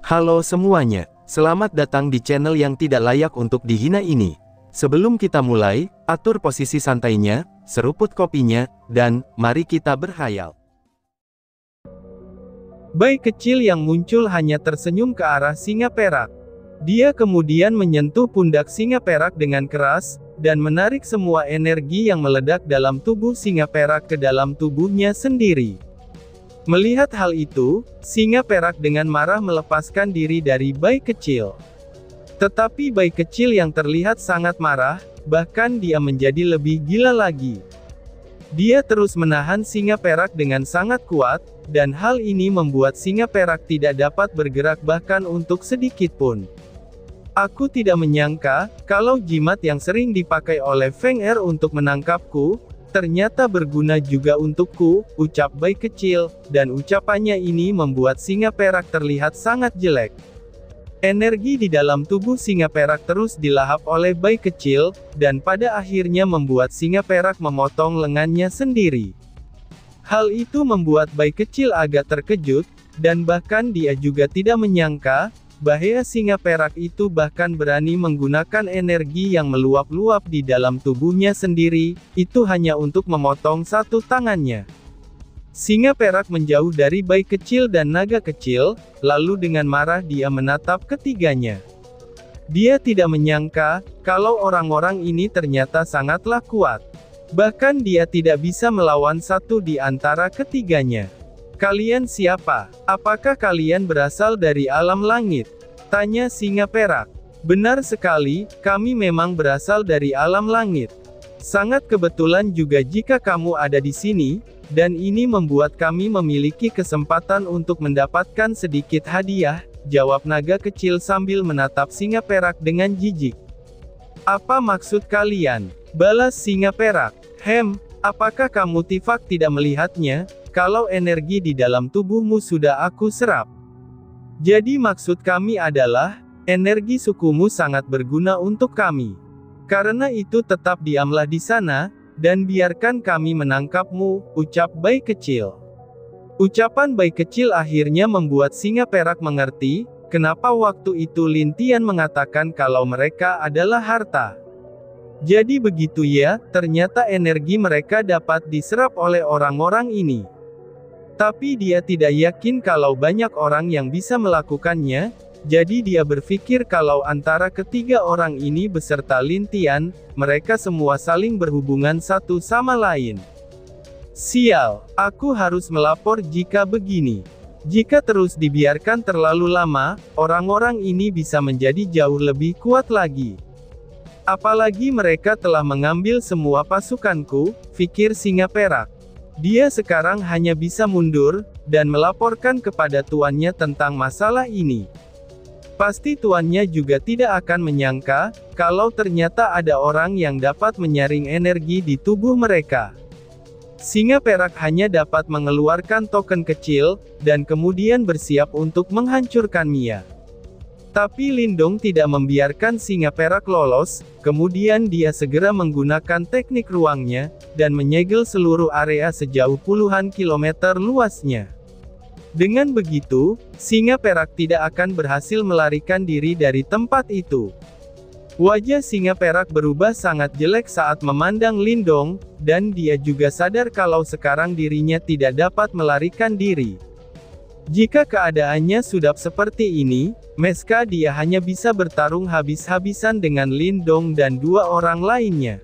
Halo semuanya, selamat datang di channel yang tidak layak untuk dihina ini. Sebelum kita mulai, atur posisi santainya, seruput kopinya, dan mari kita berkhayal. Bayi kecil yang muncul hanya tersenyum ke arah singa perak. Dia kemudian menyentuh pundak singa perak dengan keras, dan menarik semua energi yang meledak dalam tubuh singa perak ke dalam tubuhnya sendiri. Melihat hal itu, singa perak dengan marah melepaskan diri dari bayi kecil. Tetapi bayi kecil yang terlihat sangat marah, bahkan dia menjadi lebih gila lagi. Dia terus menahan singa perak dengan sangat kuat, dan hal ini membuat singa perak tidak dapat bergerak bahkan untuk sedikit pun. Aku tidak menyangka, kalau jimat yang sering dipakai oleh Feng Er untuk menangkapku, ternyata berguna juga untukku, ucap bayi kecil, dan ucapannya ini membuat singa perak terlihat sangat jelek. Energi di dalam tubuh singa perak terus dilahap oleh bayi kecil, dan pada akhirnya membuat singa perak memotong lengannya sendiri. Hal itu membuat bayi kecil agak terkejut, dan bahkan dia juga tidak menyangka, bahwa singa perak itu bahkan berani menggunakan energi yang meluap-luap di dalam tubuhnya sendiri, itu hanya untuk memotong satu tangannya. Singa perak menjauh dari bayi kecil dan naga kecil, lalu dengan marah dia menatap ketiganya. Dia tidak menyangka, kalau orang-orang ini ternyata sangatlah kuat. Bahkan dia tidak bisa melawan satu di antara ketiganya. Kalian siapa? Apakah kalian berasal dari alam langit? Tanya singa perak. Benar sekali, kami memang berasal dari alam langit. Sangat kebetulan juga jika kamu ada di sini, dan ini membuat kami memiliki kesempatan untuk mendapatkan sedikit hadiah, jawab naga kecil sambil menatap singa perak dengan jijik. Apa maksud kalian? Balas singa perak. Apakah kamu Tifak tidak melihatnya? Kalau energi di dalam tubuhmu sudah aku serap. Jadi maksud kami adalah, energi sukumu sangat berguna untuk kami. Karena itu tetap diamlah di sana, dan biarkan kami menangkapmu, ucap bayi kecil. Ucapan bayi kecil akhirnya membuat singa perak mengerti, kenapa waktu itu Lin Tian mengatakan kalau mereka adalah harta. Jadi begitu ya, ternyata energi mereka dapat diserap oleh orang-orang ini. Tapi dia tidak yakin kalau banyak orang yang bisa melakukannya, jadi dia berpikir kalau antara ketiga orang ini beserta Lin Tian, mereka semua saling berhubungan satu sama lain. Sial, aku harus melapor jika begini. Jika terus dibiarkan terlalu lama, orang-orang ini bisa menjadi jauh lebih kuat lagi. Apalagi mereka telah mengambil semua pasukanku, pikir singa perak. Dia sekarang hanya bisa mundur, dan melaporkan kepada tuannya tentang masalah ini. Pasti tuannya juga tidak akan menyangka, kalau ternyata ada orang yang dapat menyaring energi di tubuh mereka. Singa perak hanya dapat mengeluarkan token kecil, dan kemudian bersiap untuk menghancurkan Mia. Tapi Lindong tidak membiarkan singa perak lolos, kemudian dia segera menggunakan teknik ruangnya, dan menyegel seluruh area sejauh puluhan kilometer luasnya. Dengan begitu, singa perak tidak akan berhasil melarikan diri dari tempat itu. Wajah singa perak berubah sangat jelek saat memandang Lindong, dan dia juga sadar kalau sekarang dirinya tidak dapat melarikan diri. Jika keadaannya sudah seperti ini, meska dia hanya bisa bertarung habis-habisan dengan Lindong dan dua orang lainnya.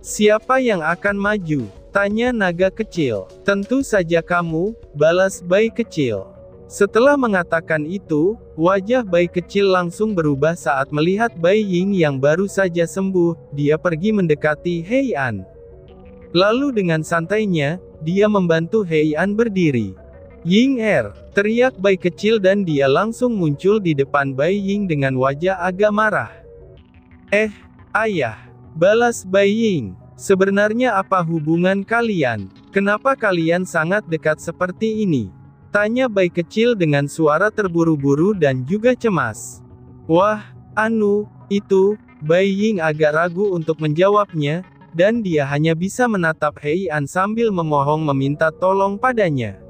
Siapa yang akan maju? Tanya naga kecil. Tentu saja kamu, balas bayi kecil. Setelah mengatakan itu, wajah bayi kecil langsung berubah saat melihat Bai Ying yang baru saja sembuh, dia pergi mendekati Hei An. Lalu dengan santainya, dia membantu Hei An berdiri. Ying teriak bayi kecil dan dia langsung muncul di depan Bai Ying dengan wajah agak marah. Ayah, balas Bai Ying. Sebenarnya apa hubungan kalian? Kenapa kalian sangat dekat seperti ini? Tanya bayi kecil dengan suara terburu-buru dan juga cemas. Wah, itu, Bai Ying agak ragu untuk menjawabnya, dan dia hanya bisa menatap Hei An sambil memohon meminta tolong padanya.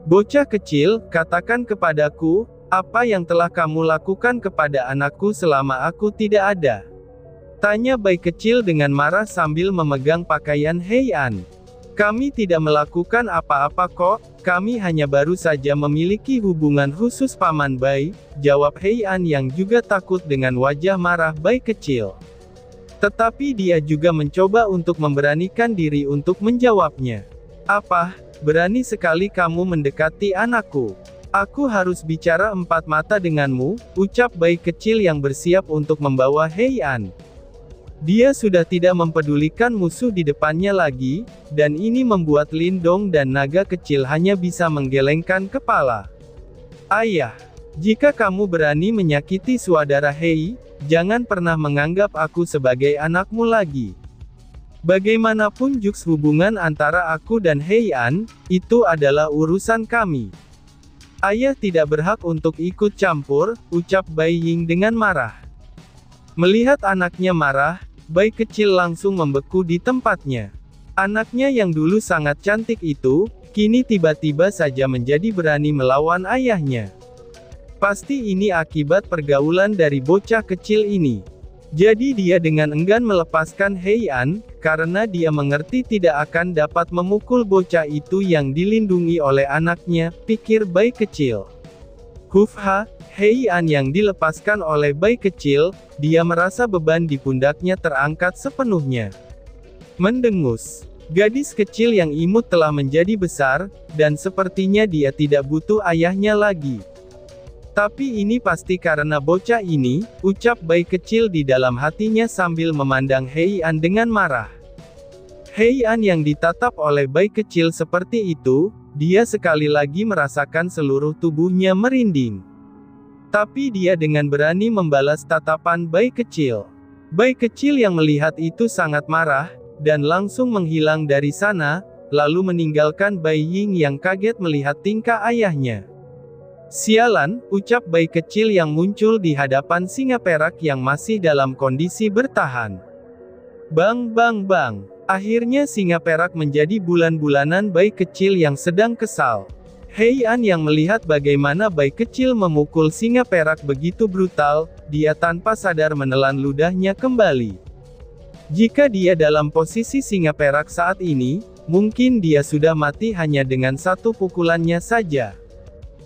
Bocah kecil, katakan kepadaku, Apa yang telah kamu lakukan kepada anakku selama aku tidak ada? Tanya bayi kecil dengan marah sambil memegang pakaian Hei An. Kami tidak melakukan apa-apa kok, kami hanya baru saja memiliki hubungan khusus Paman Bai, jawab Hei An yang juga takut dengan wajah marah bayi kecil. Tetapi dia juga mencoba untuk memberanikan diri untuk menjawabnya. Apa, berani sekali kamu mendekati anakku? Aku harus bicara empat mata denganmu, ucap bayi kecil yang bersiap untuk membawa Hei An. Dia sudah tidak mempedulikan musuh di depannya lagi, dan ini membuat Lindong dan naga kecil hanya bisa menggelengkan kepala. Ayah, jika kamu berani menyakiti saudara Hei, jangan pernah menganggap aku sebagai anakmu lagi. Bagaimanapun juga hubungan antara aku dan Hei An, itu adalah urusan kami. Ayah tidak berhak untuk ikut campur, ucap Bai Ying dengan marah. Melihat anaknya marah, bayi kecil langsung membeku di tempatnya. Anaknya yang dulu sangat cantik itu, kini tiba-tiba saja menjadi berani melawan ayahnya. Pasti ini akibat pergaulan dari bocah kecil ini. Jadi dia dengan enggan melepaskan Hei An, karena dia mengerti tidak akan dapat memukul bocah itu yang dilindungi oleh anaknya, pikir bayi kecil. Hufha, Hei An yang dilepaskan oleh bayi kecil, dia merasa beban di pundaknya terangkat sepenuhnya. Mendengus. Gadis kecil yang imut telah menjadi besar, dan sepertinya dia tidak butuh ayahnya lagi. Tapi ini pasti karena bocah ini, ucap bayi kecil di dalam hatinya sambil memandang Hei An dengan marah. Hei An yang ditatap oleh bayi kecil seperti itu, dia sekali lagi merasakan seluruh tubuhnya merinding. Tapi dia dengan berani membalas tatapan bayi kecil. Bayi kecil yang melihat itu sangat marah, dan langsung menghilang dari sana, lalu meninggalkan Bai Ying yang kaget melihat tingkah ayahnya. Sialan, ucap bayi kecil yang muncul di hadapan singa perak yang masih dalam kondisi bertahan. Bang bang bang. Akhirnya singa perak menjadi bulan-bulanan bayi kecil yang sedang kesal. Hei An yang melihat bagaimana bayi kecil memukul singa perak begitu brutal, dia tanpa sadar menelan ludahnya kembali. Jika dia dalam posisi singa perak saat ini, mungkin dia sudah mati hanya dengan satu pukulannya saja.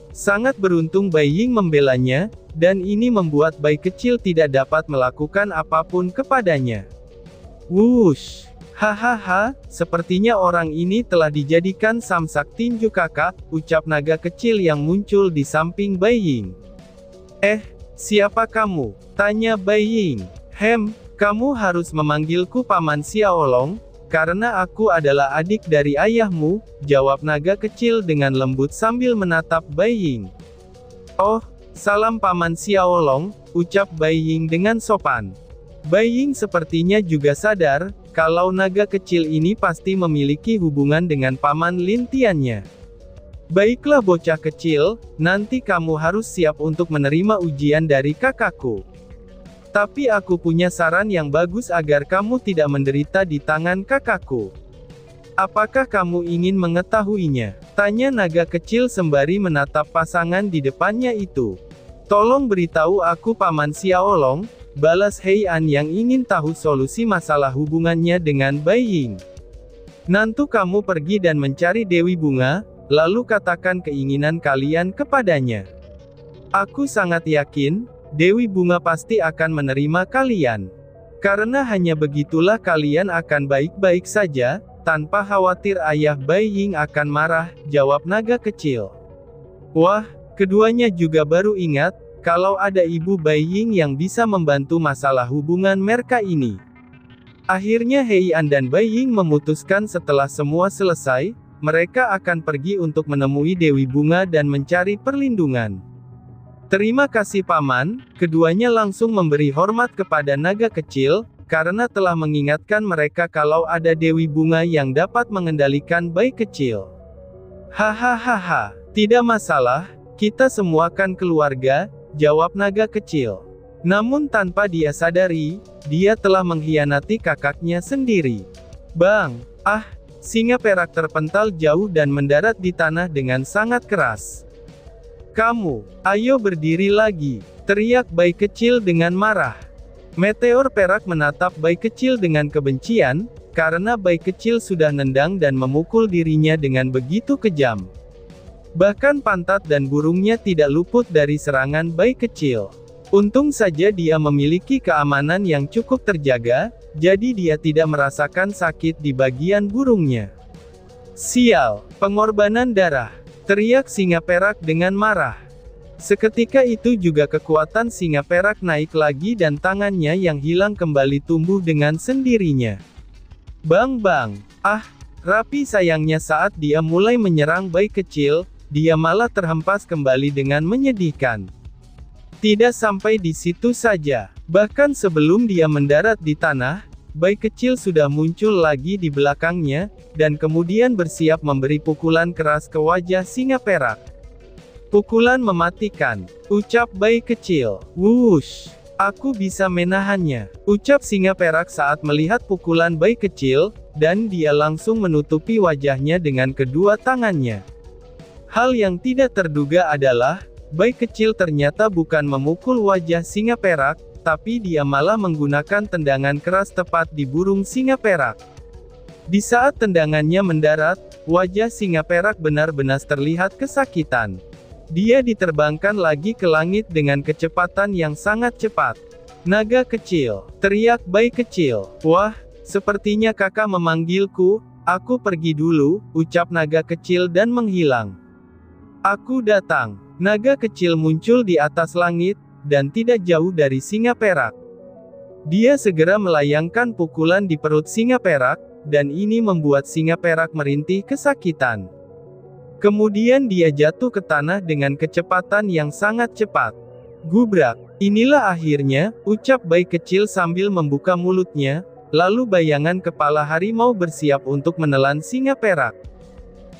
Sangat beruntung Bai Ying membelanya, dan ini membuat bayi kecil tidak dapat melakukan apapun kepadanya. Wush! Hahaha, sepertinya orang ini telah dijadikan samsak tinju kakak, ucap naga kecil yang muncul di samping Bai Ying. Siapa kamu? Tanya Bai Ying. Kamu harus memanggilku Paman Xiaolong, karena aku adalah adik dari ayahmu, jawab naga kecil dengan lembut sambil menatap Bai Ying. Oh, salam Paman Xiaolong, ucap Bai Ying dengan sopan. Bai Ying sepertinya juga sadar, kalau naga kecil ini pasti memiliki hubungan dengan Paman Lin Tiannya. Baiklah bocah kecil, nanti kamu harus siap untuk menerima ujian dari kakakku. Tapi aku punya saran yang bagus agar kamu tidak menderita di tangan kakakku. Apakah kamu ingin mengetahuinya? Tanya naga kecil sembari menatap pasangan di depannya itu. Tolong beritahu aku Paman Xiaolong, balas Hei An yang ingin tahu solusi masalah hubungannya dengan Bai Ying. Nanti kamu pergi dan mencari Dewi Bunga, lalu katakan keinginan kalian kepadanya. Aku sangat yakin, Dewi Bunga pasti akan menerima kalian. Karena hanya begitulah kalian akan baik-baik saja, tanpa khawatir ayah Bai Ying akan marah, jawab naga kecil. Wah, keduanya juga baru ingat, kalau ada ibu Bai Ying yang bisa membantu masalah hubungan mereka ini. Akhirnya Hei An dan Bai Ying memutuskan setelah semua selesai, mereka akan pergi untuk menemui Dewi Bunga dan mencari perlindungan. Terima kasih Paman, keduanya langsung memberi hormat kepada naga kecil, karena telah mengingatkan mereka kalau ada Dewi Bunga yang dapat mengendalikan bayi kecil. Hahaha, tidak masalah, kita semua kan keluarga, jawab naga kecil. Namun tanpa dia sadari, dia telah mengkhianati kakaknya sendiri. Bang! Singa perak terpental jauh dan mendarat di tanah dengan sangat keras. Kamu, ayo berdiri lagi, teriak bayi kecil dengan marah. Meteor perak menatap bayi kecil dengan kebencian, karena bayi kecil sudah nendang dan memukul dirinya dengan begitu kejam. Bahkan pantat dan burungnya tidak luput dari serangan bayi kecil. Untung saja dia memiliki keamanan yang cukup terjaga, jadi dia tidak merasakan sakit di bagian burungnya. Sial, pengorbanan darah, teriak singa perak dengan marah. Seketika itu juga kekuatan singa perak naik lagi dan tangannya yang hilang kembali tumbuh dengan sendirinya. Bang bang, rapi sayangnya saat dia mulai menyerang bayi kecil, dia malah terhempas kembali dengan menyedihkan. Tidak sampai di situ saja, bahkan sebelum dia mendarat di tanah, bayi kecil sudah muncul lagi di belakangnya, dan kemudian bersiap memberi pukulan keras ke wajah singa perak. Pukulan mematikan, ucap bayi kecil. Wush, aku bisa menahannya, ucap singa perak saat melihat pukulan bayi kecil, dan dia langsung menutupi wajahnya dengan kedua tangannya. Hal yang tidak terduga adalah, bayi kecil ternyata bukan memukul wajah singa perak, tapi dia malah menggunakan tendangan keras tepat di burung singa perak. Di saat tendangannya mendarat, wajah singa perak benar-benar terlihat kesakitan. Dia diterbangkan lagi ke langit dengan kecepatan yang sangat cepat. Naga kecil, teriak bayi kecil. Wah, sepertinya kakak memanggilku, aku pergi dulu, ucap naga kecil dan menghilang. Aku datang. Naga kecil muncul di atas langit, dan tidak jauh dari singa perak. Dia segera melayangkan pukulan di perut singa perak, dan ini membuat singa perak merintih kesakitan. Kemudian dia jatuh ke tanah dengan kecepatan yang sangat cepat. Gubrak, inilah akhirnya, ucap bayi kecil sambil membuka mulutnya, lalu bayangan kepala harimau bersiap untuk menelan singa perak.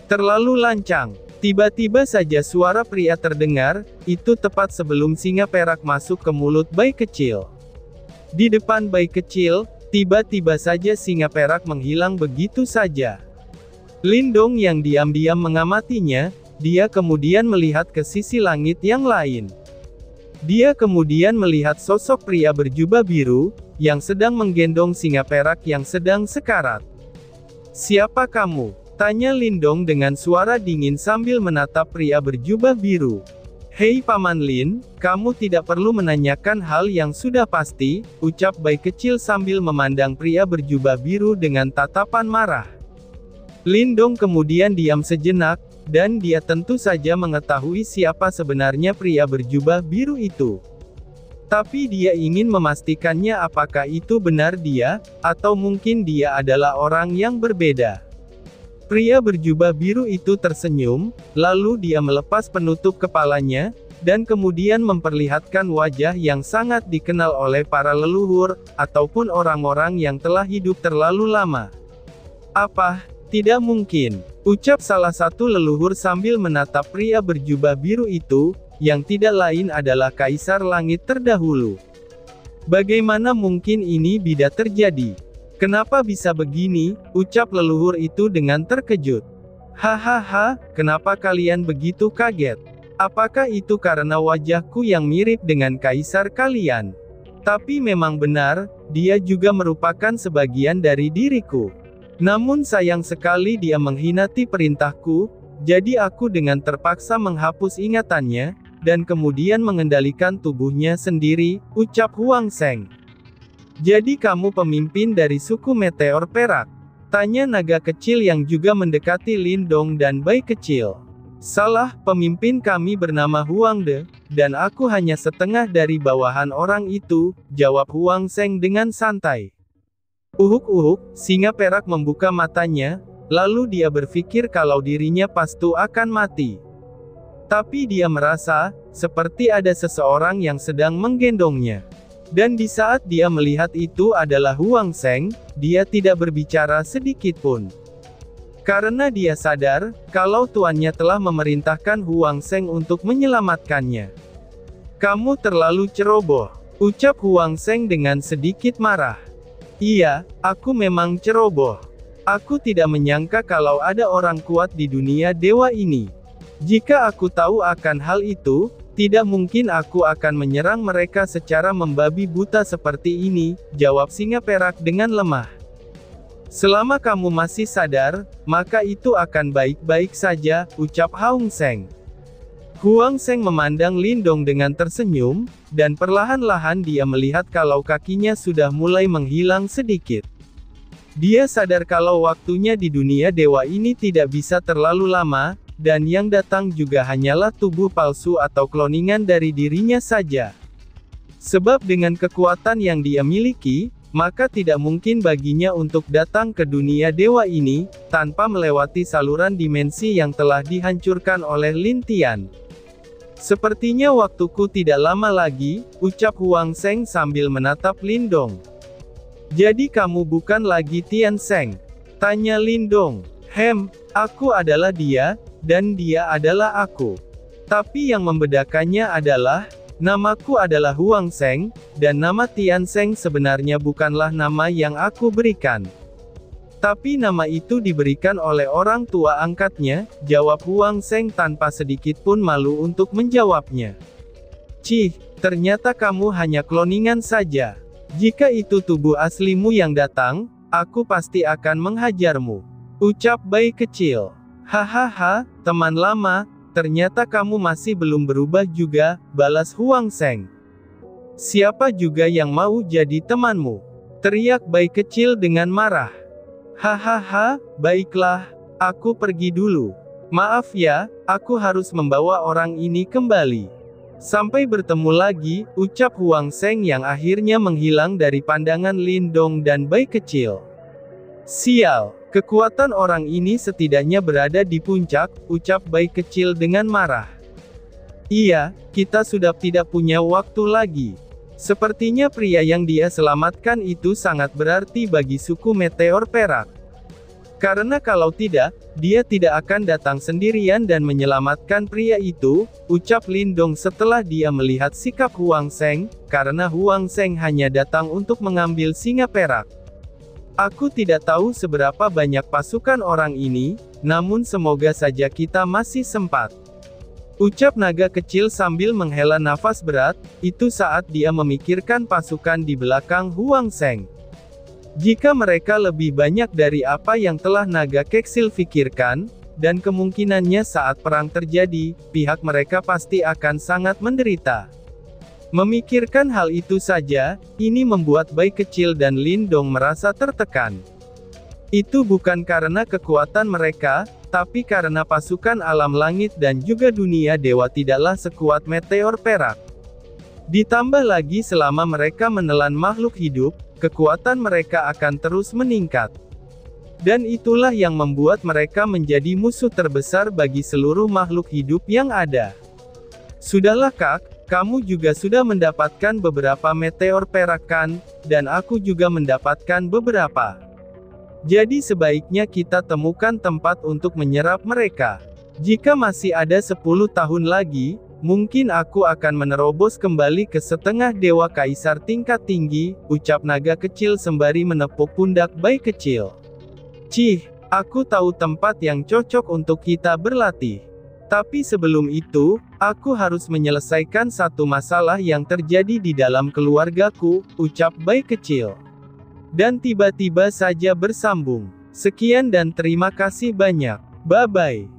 Terlalu lancang. Tiba-tiba saja suara pria terdengar, itu tepat sebelum singa perak masuk ke mulut bayi kecil. Di depan bayi kecil, tiba-tiba saja singa perak menghilang begitu saja. Lindong yang diam-diam mengamatinya, dia kemudian melihat ke sisi langit yang lain. Dia kemudian melihat sosok pria berjubah biru, yang sedang menggendong singa perak yang sedang sekarat. Siapa kamu? Tanya Lindong dengan suara dingin sambil menatap pria berjubah biru. Hei Paman Lin, kamu tidak perlu menanyakan hal yang sudah pasti, ucap bayi kecil sambil memandang pria berjubah biru dengan tatapan marah. Lindong kemudian diam sejenak, dan dia tentu saja mengetahui siapa sebenarnya pria berjubah biru itu. Tapi dia ingin memastikannya apakah itu benar dia, atau mungkin dia adalah orang yang berbeda. Pria berjubah biru itu tersenyum, lalu dia melepas penutup kepalanya, dan kemudian memperlihatkan wajah yang sangat dikenal oleh para leluhur, ataupun orang-orang yang telah hidup terlalu lama. Apa? Tidak mungkin, ucap salah satu leluhur sambil menatap pria berjubah biru itu, yang tidak lain adalah Kaisar Langit terdahulu. Bagaimana mungkin ini bisa terjadi? Kenapa bisa begini, ucap leluhur itu dengan terkejut. Hahaha, kenapa kalian begitu kaget? Apakah itu karena wajahku yang mirip dengan kaisar kalian? Tapi memang benar, dia juga merupakan sebagian dari diriku. Namun sayang sekali dia mengkhianati perintahku, jadi aku dengan terpaksa menghapus ingatannya, dan kemudian mengendalikan tubuhnya sendiri, ucap Huang Sheng. Jadi kamu pemimpin dari suku Meteor Perak? Tanya naga kecil yang juga mendekati Lindong dan bayi kecil. Salah, pemimpin kami bernama Huang De, dan aku hanya setengah dari bawahan orang itu, jawab Huang Sheng dengan santai. Uhuk-uhuk, singa perak membuka matanya, lalu dia berpikir kalau dirinya pasti akan mati. Tapi dia merasa, seperti ada seseorang yang sedang menggendongnya. Dan di saat dia melihat itu adalah Huang Sheng, dia tidak berbicara sedikit pun. Karena dia sadar, kalau tuannya telah memerintahkan Huang Sheng untuk menyelamatkannya. Kamu terlalu ceroboh, ucap Huang Sheng dengan sedikit marah. Iya, aku memang ceroboh. Aku tidak menyangka kalau ada orang kuat di dunia dewa ini. Jika aku tahu akan hal itu, tidak mungkin aku akan menyerang mereka secara membabi buta seperti ini, jawab singa perak dengan lemah. Selama kamu masih sadar, maka itu akan baik-baik saja, ucap Hong Seng. Huang Seng memandang Lindong dengan tersenyum, dan perlahan-lahan dia melihat kalau kakinya sudah mulai menghilang sedikit. Dia sadar kalau waktunya di dunia dewa ini tidak bisa terlalu lama, dan yang datang juga hanyalah tubuh palsu atau kloningan dari dirinya saja. Sebab dengan kekuatan yang dia miliki, maka tidak mungkin baginya untuk datang ke dunia dewa ini, tanpa melewati saluran dimensi yang telah dihancurkan oleh Lin Tian. Sepertinya waktuku tidak lama lagi, ucap Huang Seng sambil menatap Lindong. Jadi kamu bukan lagi Tian Seng? Tanya Lindong. Aku adalah dia, dan dia adalah aku. Tapi yang membedakannya adalah, namaku adalah Huang Seng, dan nama Tian Seng sebenarnya bukanlah nama yang aku berikan. Tapi nama itu diberikan oleh orang tua angkatnya, jawab Huang Seng tanpa sedikit pun malu untuk menjawabnya. Cih, ternyata kamu hanya kloningan saja. Jika itu tubuh aslimu yang datang, aku pasti akan menghajarmu, ucap bayi kecil. Hahaha, teman lama, ternyata kamu masih belum berubah juga, balas Huang Seng. Siapa juga yang mau jadi temanmu? Teriak bayi kecil dengan marah. Hahaha, baiklah, aku pergi dulu. Maaf ya, aku harus membawa orang ini kembali. Sampai bertemu lagi, ucap Huang Seng yang akhirnya menghilang dari pandangan Lindong dan bayi kecil. Sial, kekuatan orang ini setidaknya berada di puncak, ucap bayi kecil dengan marah. Iya, kita sudah tidak punya waktu lagi. Sepertinya pria yang dia selamatkan itu sangat berarti bagi suku Meteor Perak. Karena kalau tidak, dia tidak akan datang sendirian dan menyelamatkan pria itu, ucap Lindong setelah dia melihat sikap Huang Seng, karena Huang Seng hanya datang untuk mengambil singa perak. Aku tidak tahu seberapa banyak pasukan orang ini, namun semoga saja kita masih sempat. Ucap naga kecil sambil menghela nafas berat, itu saat dia memikirkan pasukan di belakang Huang Seng. Jika mereka lebih banyak dari apa yang telah naga kecil pikirkan, dan kemungkinannya saat perang terjadi, pihak mereka pasti akan sangat menderita. Memikirkan hal itu saja, ini membuat bayi kecil dan Lindong merasa tertekan. Itu bukan karena kekuatan mereka, tapi karena pasukan alam langit dan juga dunia dewa tidaklah sekuat Meteor Perak. Ditambah lagi selama mereka menelan makhluk hidup, kekuatan mereka akan terus meningkat. Dan itulah yang membuat mereka menjadi musuh terbesar bagi seluruh makhluk hidup yang ada. Sudahlah Kak, kamu juga sudah mendapatkan beberapa meteor perak kan, dan aku juga mendapatkan beberapa. Jadi sebaiknya kita temukan tempat untuk menyerap mereka. Jika masih ada 10 tahun lagi, mungkin aku akan menerobos kembali ke setengah dewa kaisar tingkat tinggi, ucap naga kecil sembari menepuk pundak bayi kecil. Cih, aku tahu tempat yang cocok untuk kita berlatih. Tapi sebelum itu, aku harus menyelesaikan satu masalah yang terjadi di dalam keluargaku, ucap bayi kecil. Dan tiba-tiba saja bersambung. Sekian dan terima kasih banyak. Bye-bye.